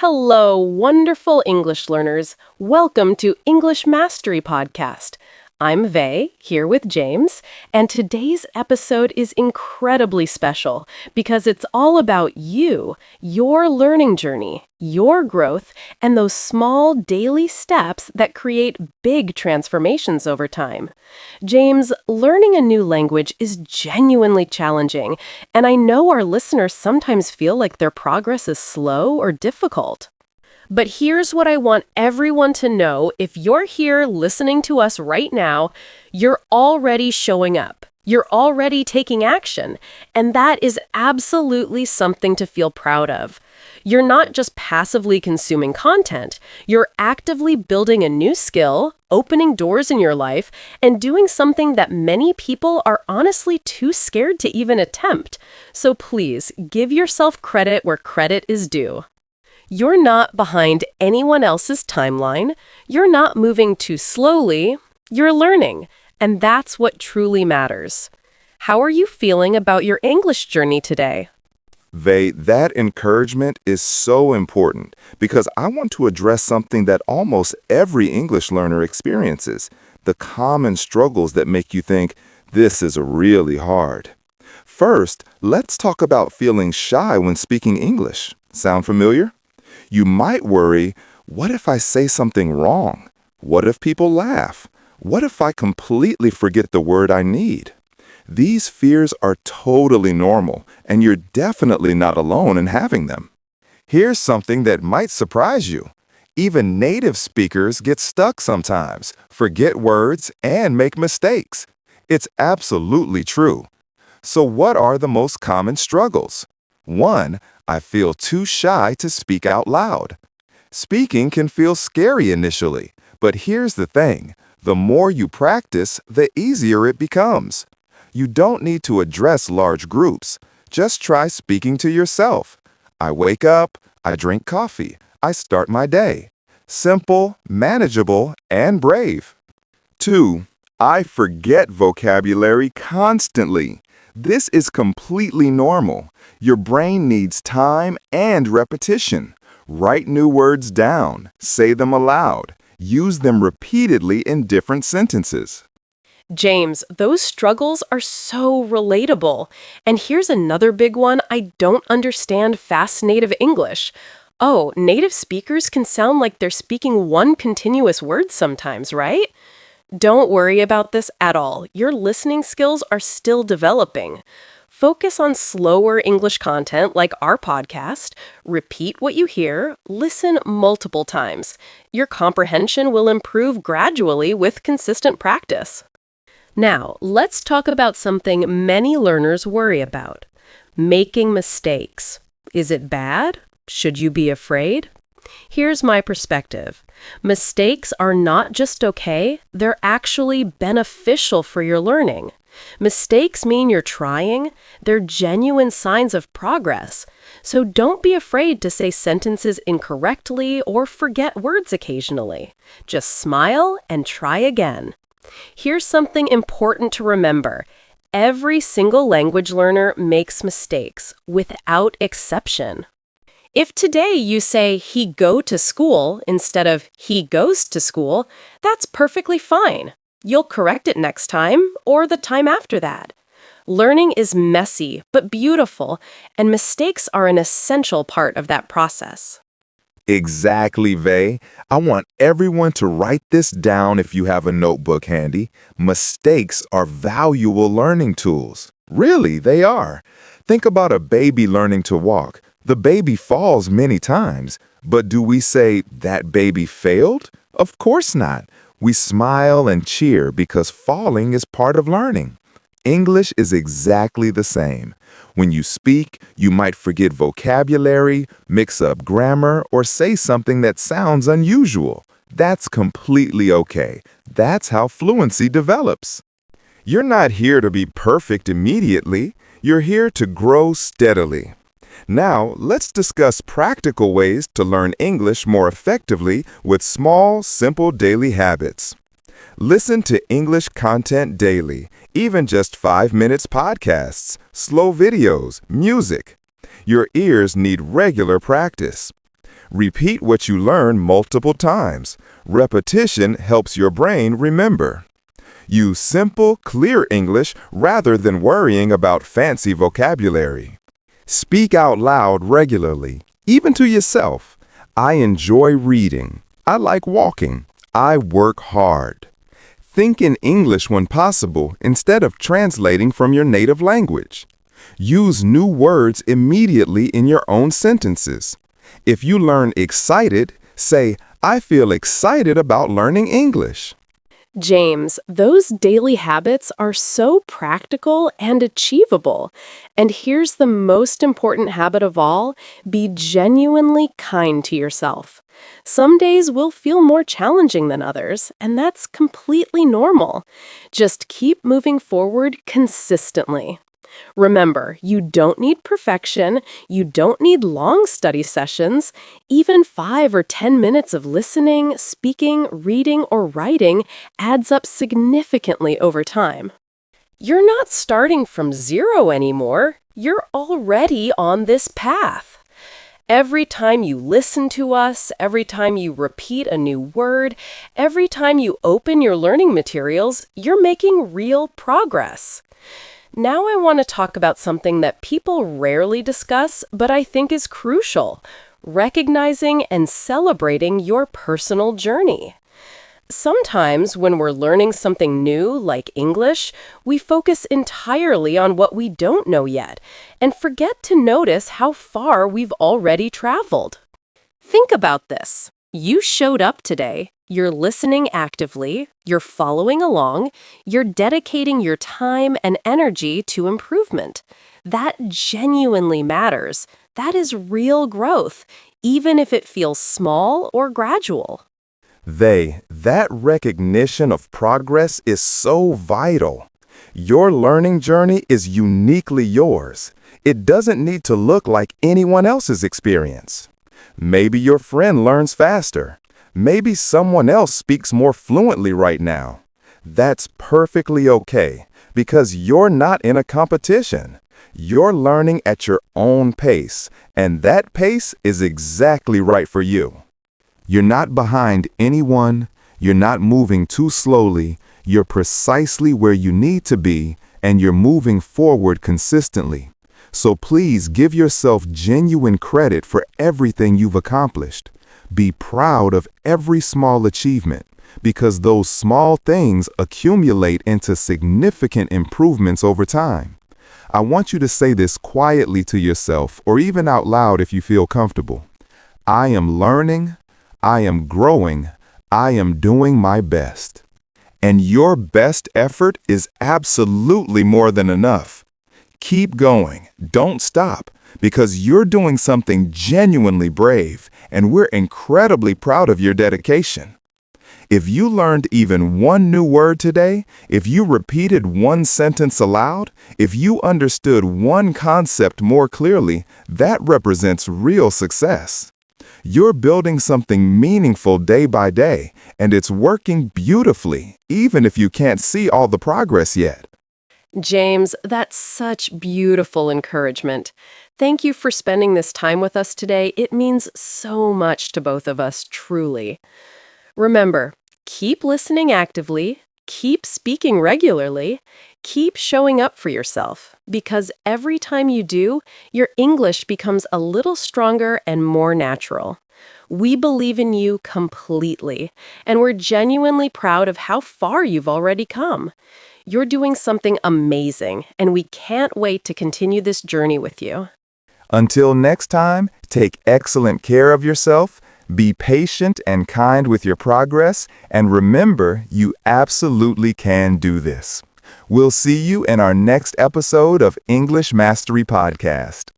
Hello, wonderful English learners. Welcome to English Mastery Podcast. I'm Vey, here with James, and today's episode is incredibly special because it's all about you, your learning journey, your growth, and those small daily steps that create big transformations over time. James, learning a new language is genuinely challenging, and I know our listeners sometimes feel like their progress is slow or difficult. But here's what I want everyone to know. If you're here listening to us right now, you're already showing up. You're already taking action. And that is absolutely something to feel proud of. You're not just passively consuming content. You're actively building a new skill, opening doors in your life, and doing something that many people are honestly too scared to even attempt. So please, give yourself credit where credit is due. You're not behind anyone else's timeline. You're not moving too slowly. You're learning, and that's what truly matters. How are you feeling about your English journey today? Vey, that encouragement is so important because I want to address something that almost every English learner experiences, the common struggles that make you think, this is really hard. First, let's talk about feeling shy when speaking English. Sound familiar? You might worry, what if I say something wrong? What if people laugh? What if I completely forget the word I need? These fears are totally normal, and you're definitely not alone in having them. Here's something that might surprise you. Even native speakers get stuck sometimes, forget words, and make mistakes. It's absolutely true. So what are the most common struggles? 1. I feel too shy to speak out loud. Speaking can feel scary initially, but here's the thing. The more you practice, the easier it becomes. You don't need to address large groups. Just try speaking to yourself. I wake up, I drink coffee, I start my day. Simple, manageable, and brave. 2. I forget vocabulary constantly. This is completely normal. Your brain needs time and repetition. Write new words down, say them aloud, use them repeatedly in different sentences. James, those struggles are so relatable. And here's another big one. I don't understand fast native English. Oh, native speakers can sound like they're speaking one continuous word sometimes, right? Don't worry about this at all. Your listening skills are still developing. Focus on slower English content like our podcast. Repeat what you hear. Listen multiple times. Your comprehension will improve gradually with consistent practice. Now, let's talk about something many learners worry about. Making mistakes. Is it bad? Should you be afraid? Here's my perspective. Mistakes are not just okay, they're actually beneficial for your learning. Mistakes mean you're trying, they're genuine signs of progress. So don't be afraid to say sentences incorrectly or forget words occasionally. Just smile and try again. Here's something important to remember. Every single language learner makes mistakes, without exception. If today you say he go to school instead of he goes to school, that's perfectly fine. You'll correct it next time or the time after that. Learning is messy but beautiful, and mistakes are an essential part of that process. Exactly, Vey. I want everyone to write this down if you have a notebook handy. Mistakes are valuable learning tools. Really, they are. Think about a baby learning to walk. The baby falls many times, but do we say that baby failed? Of course not. We smile and cheer because falling is part of learning. English is exactly the same. When you speak, you might forget vocabulary, mix up grammar, or say something that sounds unusual. That's completely okay. That's how fluency develops. You're not here to be perfect immediately. You're here to grow steadily. Now, let's discuss practical ways to learn English more effectively with small, simple daily habits. Listen to English content daily, even just 5 minutes podcasts, slow videos, music. Your ears need regular practice. Repeat what you learn multiple times. Repetition helps your brain remember. Use simple, clear English rather than worrying about fancy vocabulary. Speak out loud regularly, even to yourself. I enjoy reading. I like walking. I work hard. Think in English when possible instead of translating from your native language. Use new words immediately in your own sentences. If you learn excited, say, I feel excited about learning English. James, those daily habits are so practical and achievable. And here's the most important habit of all: be genuinely kind to yourself. Some days will feel more challenging than others, and that's completely normal. Just keep moving forward consistently. Remember, you don't need perfection, you don't need long study sessions. Even 5 or 10 minutes of listening, speaking, reading, or writing adds up significantly over time. You're not starting from zero anymore. You're already on this path. Every time you listen to us, every time you repeat a new word, every time you open your learning materials, you're making real progress. Now I want to talk about something that people rarely discuss, but I think is crucial: recognizing and celebrating your personal journey. Sometimes when we're learning something new, like English, we focus entirely on what we don't know yet and forget to notice how far we've already traveled. Think about this. You showed up today. You're listening actively, you're following along, you're dedicating your time and energy to improvement. That genuinely matters. That is real growth, even if it feels small or gradual. That recognition of progress is so vital. Your learning journey is uniquely yours. It doesn't need to look like anyone else's experience. Maybe your friend learns faster. Maybe someone else speaks more fluently right now. That's perfectly okay, because you're not in a competition. You're learning at your own pace, and that pace is exactly right for you. You're not behind anyone. You're not moving too slowly. You're precisely where you need to be, and you're moving forward consistently. So please give yourself genuine credit for everything you've accomplished. Be proud of every small achievement, because those small things accumulate into significant improvements over time. I want you to say this quietly to yourself, or even out loud if you feel comfortable. I am learning, I am growing, I am doing my best. And your best effort is absolutely more than enough. Keep going, don't stop, because you're doing something genuinely brave, and we're incredibly proud of your dedication. If you learned even one new word today, if you repeated one sentence aloud, if you understood one concept more clearly, that represents real success. You're building something meaningful day by day, and it's working beautifully, even if you can't see all the progress yet. James, that's such beautiful encouragement. Thank you for spending this time with us today. It means so much to both of us, truly. Remember, keep listening actively, keep speaking regularly, keep showing up for yourself, because every time you do, your English becomes a little stronger and more natural. We believe in you completely, and we're genuinely proud of how far you've already come. You're doing something amazing, and we can't wait to continue this journey with you. Until next time, take excellent care of yourself, be patient and kind with your progress, and remember, you absolutely can do this. We'll see you in our next episode of English Mastery Podcast.